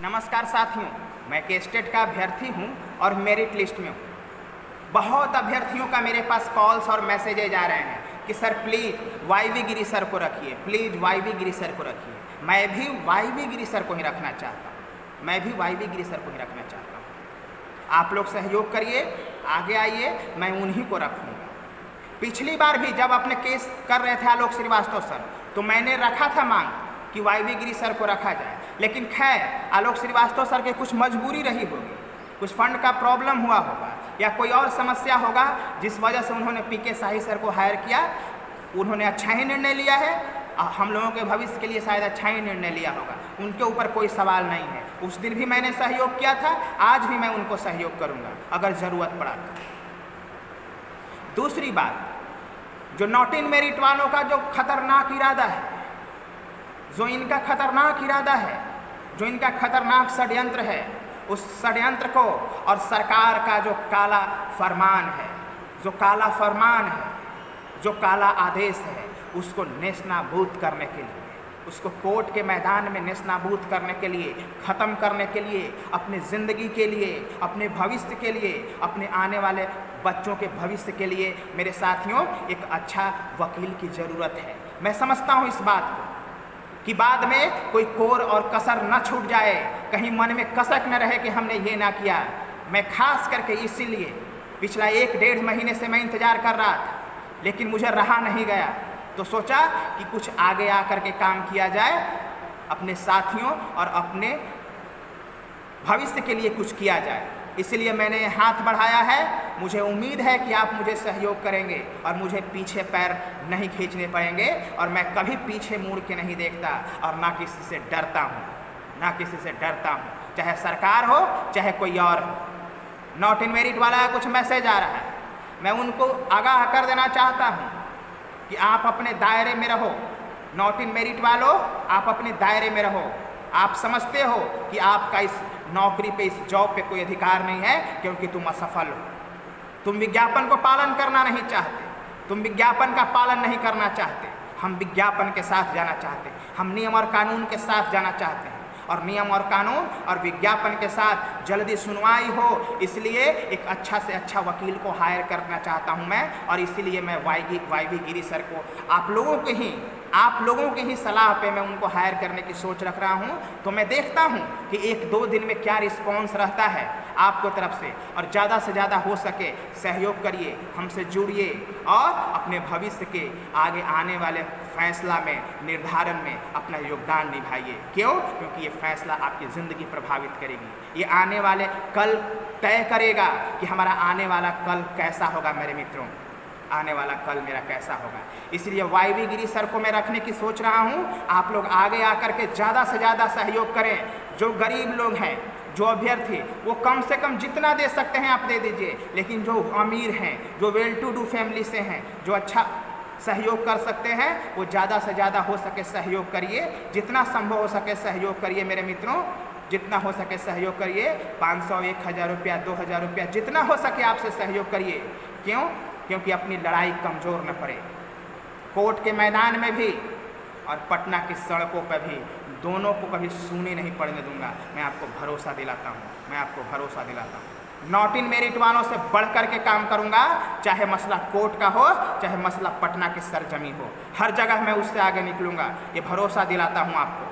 नमस्कार साथियों, मैं केस्टेट का अभ्यर्थी हूं और मेरिट लिस्ट में हूं। बहुत अभ्यर्थियों का मेरे पास कॉल्स और मैसेजेज आ रहे हैं कि sir please YV Giri sir को रखिए, प्लीज़ वाईवी गिरी सर को रखिए। मैं भी वाईवी गिरी सर को ही रखना चाहता हूं, मैं भी वाईवी गिरी सर को ही रखना चाहता हूं। आप लोग सहयोग करिए, आगे आइए, मैं उन्हीं को रखूँगा। पिछली बार भी जब अपने केस कर रहे थे आलोक श्रीवास्तव सर, तो मैंने रखा था मांग कि वाईवी गिरी सर को रखा जाए, लेकिन खैर आलोक श्रीवास्तव सर के कुछ मजबूरी रही होगी, कुछ फंड का प्रॉब्लम हुआ होगा या कोई और समस्या होगा जिस वजह से उन्होंने पीके शाही सर को हायर किया। उन्होंने अच्छा ही निर्णय लिया है, हम लोगों के भविष्य के लिए शायद अच्छा ही निर्णय लिया होगा, उनके ऊपर कोई सवाल नहीं है। उस दिन भी मैंने सहयोग किया था, आज भी मैं उनको सहयोग करूँगा अगर ज़रूरत पड़ा तो। दूसरी बात, जो नॉट इन मेरिट वालों का जो खतरनाक इरादा है, जो इनका खतरनाक इरादा है, जो इनका खतरनाक षड्यंत्र है, उस षड्यंत्र को और सरकार का जो काला फरमान है, जो काला फरमान है, जो काला आदेश है, उसको नेस्तनाबूद करने के लिए, उसको कोर्ट के मैदान में नेस्तनाबूद करने के लिए, ख़त्म करने के लिए, अपनी ज़िंदगी के लिए, अपने भविष्य के लिए, अपने आने वाले बच्चों के भविष्य के लिए मेरे साथियों एक अच्छा वकील की ज़रूरत है। मैं समझता हूँ इस बात को कि बाद में कोई कोर और कसर न छूट जाए, कहीं मन में कसक न रहे कि हमने ये ना किया। मैं खास करके इसीलिए पिछला 1-1.5 महीने से मैं इंतज़ार कर रहा था, लेकिन मुझे रहा नहीं गया, तो सोचा कि कुछ आगे आकर के काम किया जाए, अपने साथियों और अपने भविष्य के लिए कुछ किया जाए। इसलिए मैंने हाथ बढ़ाया है। मुझे उम्मीद है कि आप मुझे सहयोग करेंगे और मुझे पीछे पैर नहीं खींचने पड़ेंगे, और मैं कभी पीछे मुड़ के नहीं देखता और ना किसी से डरता हूँ, ना किसी से डरता हूँ, चाहे सरकार हो चाहे कोई और हो। नॉट इन मेरिट वाला कुछ मैसेज आ रहा है, मैं उनको आगाह कर देना चाहता हूँ कि आप अपने दायरे में रहो। नॉट इन मेरिट वालों, आप अपने दायरे में रहो। आप समझते हो कि आपका इस नौकरी पे, इस जॉब पे कोई अधिकार नहीं है क्योंकि तुम असफल हो। तुम विज्ञापन को पालन करना नहीं चाहते, तुम विज्ञापन का पालन नहीं करना चाहते। हम विज्ञापन के साथ जाना चाहते हैं, हम नियम और कानून के साथ जाना चाहते हैं, और नियम और कानून और विज्ञापन के साथ जल्दी सुनवाई हो, इसलिए एक अच्छा से अच्छा वकील को हायर करना चाहता हूं मैं। और इसीलिए मैं वाईवी गिरी सर को आप लोगों की ही सलाह पे मैं उनको हायर करने की सोच रख रहा हूं। तो मैं देखता हूं कि 1-2 दिन में क्या रिस्पॉन्स रहता है आपको तरफ से, और ज़्यादा से ज़्यादा हो सके सहयोग करिए, हमसे जुड़िए और अपने भविष्य के आगे आने वाले फैसला में, निर्धारण में अपना योगदान निभाइए। क्यों? क्योंकि ये फैसला आपकी ज़िंदगी प्रभावित करेगी। ये आने वाले कल तय करेगा कि हमारा आने वाला कल कैसा होगा। मेरे मित्रों, आने वाला कल मेरा कैसा होगा। इसलिए वाईवी गिरी सर को मैं रखने की सोच रहा हूँ। आप लोग आगे आकर के ज़्यादा से ज़्यादा सहयोग करें। जो गरीब लोग हैं, जो अभ्यर्थी, वो कम से कम जितना दे सकते हैं आप दे दीजिए, लेकिन जो अमीर हैं, जो वेल टू डू फैमिली से हैं, जो अच्छा सहयोग कर सकते हैं, वो ज़्यादा से ज़्यादा हो सके सहयोग करिए। जितना संभव हो सके सहयोग करिए मेरे मित्रों, जितना हो सके सहयोग करिए। 500, 1000 रुपया, 2000 रुपया, जितना हो सके आपसे सहयोग करिए। क्यों? क्योंकि अपनी लड़ाई कमज़ोर न पड़े। कोर्ट के मैदान में भी और पटना की सड़कों पर भी, दोनों को कभी सूनी नहीं पड़ने दूंगा। मैं आपको भरोसा दिलाता हूँ, मैं आपको भरोसा दिलाता हूँ। नॉट इन मेरिट वालों से बढ़ कर के काम करूंगा, चाहे मसला कोर्ट का हो, चाहे मसला पटना की सरजमी हो, हर जगह मैं उससे आगे निकलूंगा, ये भरोसा दिलाता हूं आपको।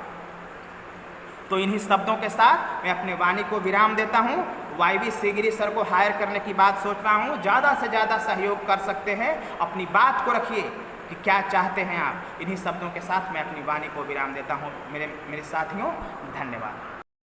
तो इन्हीं शब्दों के साथ मैं अपने वाणी को विराम देता हूं। वाईवी गिरी सर को हायर करने की बात सोच रहा हूं। ज़्यादा से ज़्यादा सहयोग कर सकते हैं, अपनी बात को रखिए कि क्या चाहते हैं आप। इन्हीं शब्दों के साथ मैं अपनी वाणी को विराम देता हूं। मेरे साथियों, धन्यवाद।